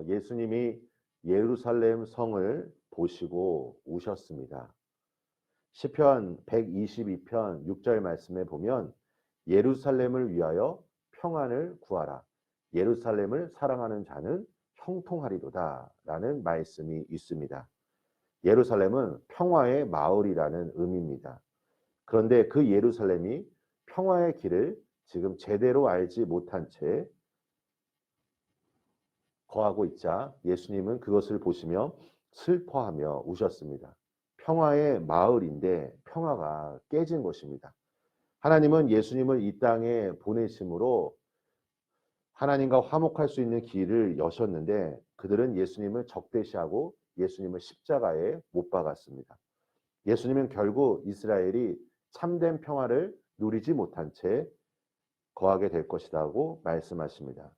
예수님이 예루살렘 성을 보시고 우셨습니다. 시편 122편 6절 말씀에 보면 예루살렘을 위하여 평안을 구하라. 예루살렘을 사랑하는 자는 형통하리로다 라는 말씀이 있습니다. 예루살렘은 평화의 마을이라는 의미입니다. 그런데 그 예루살렘이 평화의 길을 지금 제대로 알지 못한 채 거하고 있자 예수님은 그것을 보시며 슬퍼하며 우셨습니다. 평화의 마을인데 평화가 깨진 것입니다. 하나님은 예수님을 이 땅에 보내심으로 하나님과 화목할 수 있는 길을 여셨는데 그들은 예수님을 적대시하고 예수님을 십자가에 못 박았습니다. 예수님은 결국 이스라엘이 참된 평화를 누리지 못한 채 거하게 될 것이라고 말씀하십니다.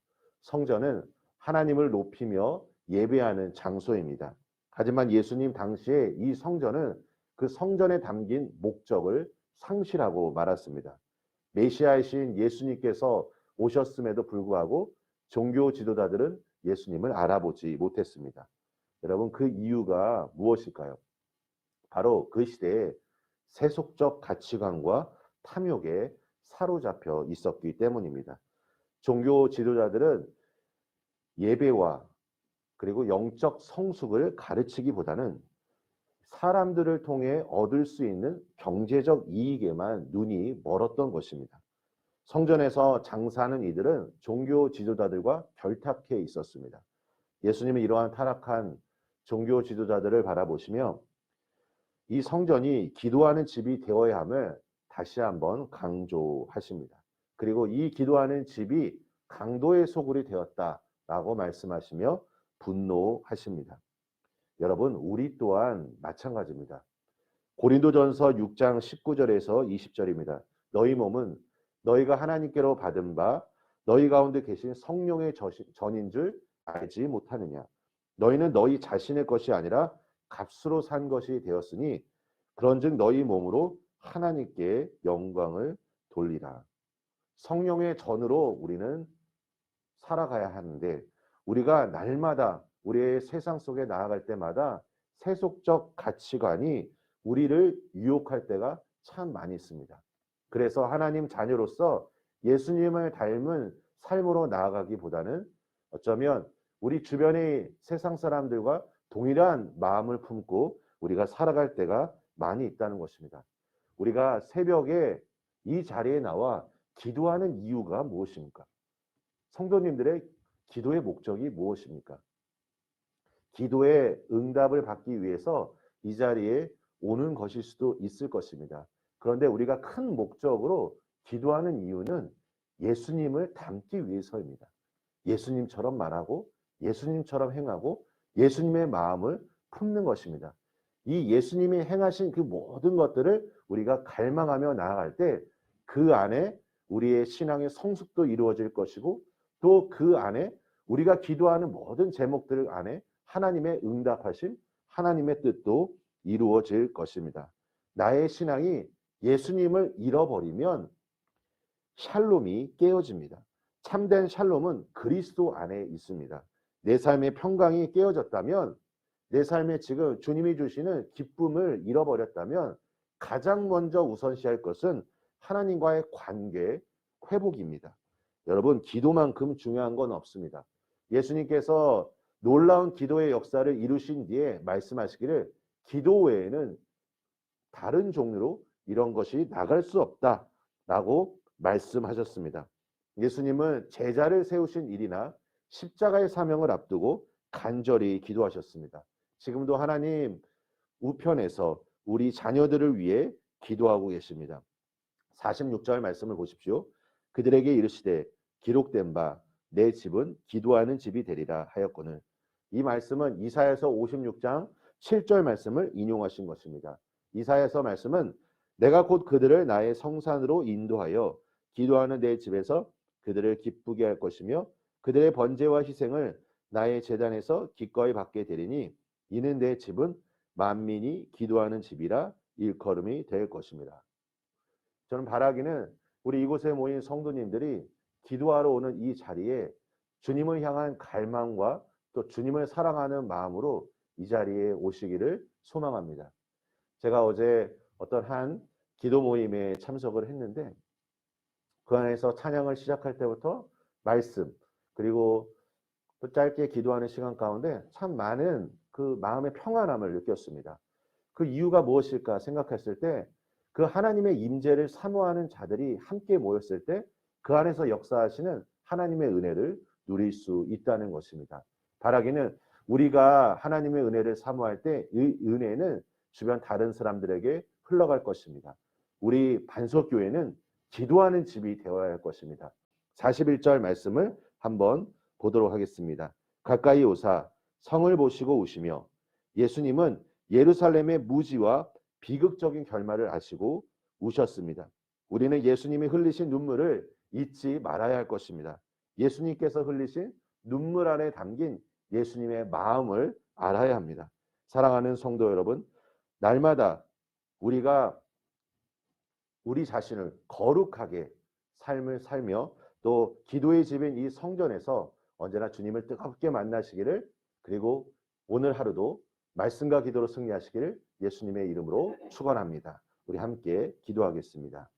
성전은 하나님을 높이며 예배하는 장소입니다. 하지만 예수님 당시에 이 성전은 그 성전에 담긴 목적을 상실하고 말았습니다. 메시아이신 예수님께서 오셨음에도 불구하고 종교 지도자들은 예수님을 알아보지 못했습니다. 여러분, 그 이유가 무엇일까요? 바로 그 시대에 세속적 가치관과 탐욕에 사로잡혀 있었기 때문입니다. 종교 지도자들은 예배와 그리고 영적 성숙을 가르치기보다는 사람들을 통해 얻을 수 있는 경제적 이익에만 눈이 멀었던 것입니다. 성전에서 장사하는 이들은 종교 지도자들과 결탁해 있었습니다. 예수님은 이러한 타락한 종교 지도자들을 바라보시며 이 성전이 기도하는 집이 되어야 함을 다시 한번 강조하십니다. 그리고 이 기도하는 집이 강도의 소굴이 되었다라고 말씀하시며 분노하십니다. 여러분, 우리 또한 마찬가지입니다. 고린도전서 6장 19절에서 20절입니다. 너희 몸은 너희가 하나님께로 받은 바 너희 가운데 계신 성령의 전인 줄 알지 못하느냐. 너희는 너희 자신의 것이 아니라 값으로 산 것이 되었으니 그런즉 너희 몸으로 하나님께 영광을 돌리라. 성령의 전으로 우리는 살아가야 하는데 우리가 날마다 우리의 세상 속에 나아갈 때마다 세속적 가치관이 우리를 유혹할 때가 참 많이 있습니다. 그래서 하나님 자녀로서 예수님을 닮은 삶으로 나아가기보다는 어쩌면 우리 주변의 세상 사람들과 동일한 마음을 품고 우리가 살아갈 때가 많이 있다는 것입니다. 우리가 새벽에 이 자리에 나와 기도하는 이유가 무엇입니까? 성도님들의 기도의 목적이 무엇입니까? 기도의 응답을 받기 위해서 이 자리에 오는 것일 수도 있을 것입니다. 그런데 우리가 큰 목적으로 기도하는 이유는 예수님을 닮기 위해서입니다. 예수님처럼 말하고 예수님처럼 행하고 예수님의 마음을 품는 것입니다. 이 예수님이 행하신 그 모든 것들을 우리가 갈망하며 나아갈 때 그 안에 우리의 신앙의 성숙도 이루어질 것이고 또 그 안에 우리가 기도하는 모든 제목들 안에 하나님의 응답하심, 하나님의 뜻도 이루어질 것입니다. 나의 신앙이 예수님을 잃어버리면 샬롬이 깨어집니다. 참된 샬롬은 그리스도 안에 있습니다. 내 삶의 평강이 깨어졌다면, 내 삶에 지금 주님이 주시는 기쁨을 잃어버렸다면 가장 먼저 우선시할 것은 하나님과의 관계 회복입니다. 여러분, 기도만큼 중요한 건 없습니다. 예수님께서 놀라운 기도의 역사를 이루신 뒤에 말씀하시기를 기도 외에는 다른 종류로 이런 것이 나갈 수 없다라고 말씀하셨습니다. 예수님은 제자를 세우신 일이나 십자가의 사명을 앞두고 간절히 기도하셨습니다. 지금도 하나님 우편에서 우리 자녀들을 위해 기도하고 계십니다. 46절 말씀을 보십시오. 그들에게 이르시되 기록된 바 내 집은 기도하는 집이 되리라 하였거늘. 이 말씀은 이사야서 56장 7절 말씀을 인용하신 것입니다. 이사야서 말씀은 내가 곧 그들을 나의 성산으로 인도하여 기도하는 내 집에서 그들을 기쁘게 할 것이며 그들의 번제와 희생을 나의 제단에서 기꺼이 받게 되리니 이는 내 집은 만민이 기도하는 집이라 일컬음이 될 것입니다. 저는 바라기는 우리 이곳에 모인 성도님들이 기도하러 오는 이 자리에 주님을 향한 갈망과 또 주님을 사랑하는 마음으로 이 자리에 오시기를 소망합니다. 제가 어제 어떤 한 기도 모임에 참석을 했는데 그 안에서 찬양을 시작할 때부터 말씀 그리고 또 짧게 기도하는 시간 가운데 참 많은 그 마음의 평안함을 느꼈습니다. 그 이유가 무엇일까 생각했을 때 그 하나님의 임재를 사모하는 자들이 함께 모였을 때 그 안에서 역사하시는 하나님의 은혜를 누릴 수 있다는 것입니다. 바라기는 우리가 하나님의 은혜를 사모할 때 이 은혜는 주변 다른 사람들에게 흘러갈 것입니다. 우리 반석교회는 기도하는 집이 되어야 할 것입니다. 41절 말씀을 한번 보도록 하겠습니다. 가까이 오사 성을 보시고 우시며 예수님은 예루살렘의 무지와 비극적인 결말을 아시고 우셨습니다. 우리는 예수님이 흘리신 눈물을 잊지 말아야 할 것입니다. 예수님께서 흘리신 눈물 안에 담긴 예수님의 마음을 알아야 합니다. 사랑하는 성도 여러분, 날마다 우리가 우리 자신을 거룩하게 삶을 살며 또 기도의 집인 이 성전에서 언제나 주님을 뜨겁게 만나시기를, 그리고 오늘 하루도 말씀과 기도로 승리하시기를 예수님의 이름으로 축원합니다. 우리 함께 기도하겠습니다.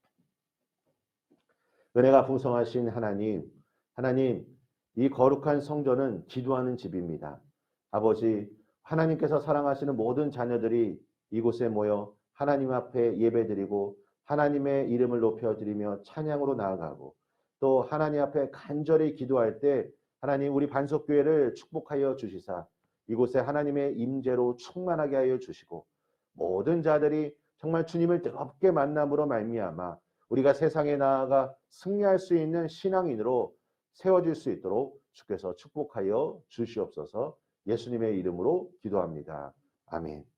은혜가 풍성하신 하나님, 하나님, 이 거룩한 성전은 기도하는 집입니다. 아버지, 하나님께서 사랑하시는 모든 자녀들이 이곳에 모여 하나님 앞에 예배드리고 하나님의 이름을 높여드리며 찬양으로 나아가고 또 하나님 앞에 간절히 기도할 때 하나님 우리 반석교회를 축복하여 주시사 이곳에 하나님의 임재로 충만하게 하여 주시고 모든 자들이 정말 주님을 뜨겁게 만남으로 말미암아 우리가 세상에 나아가 승리할 수 있는 신앙인으로 세워질 수 있도록 주께서 축복하여 주시옵소서. 예수님의 이름으로 기도합니다. 아멘.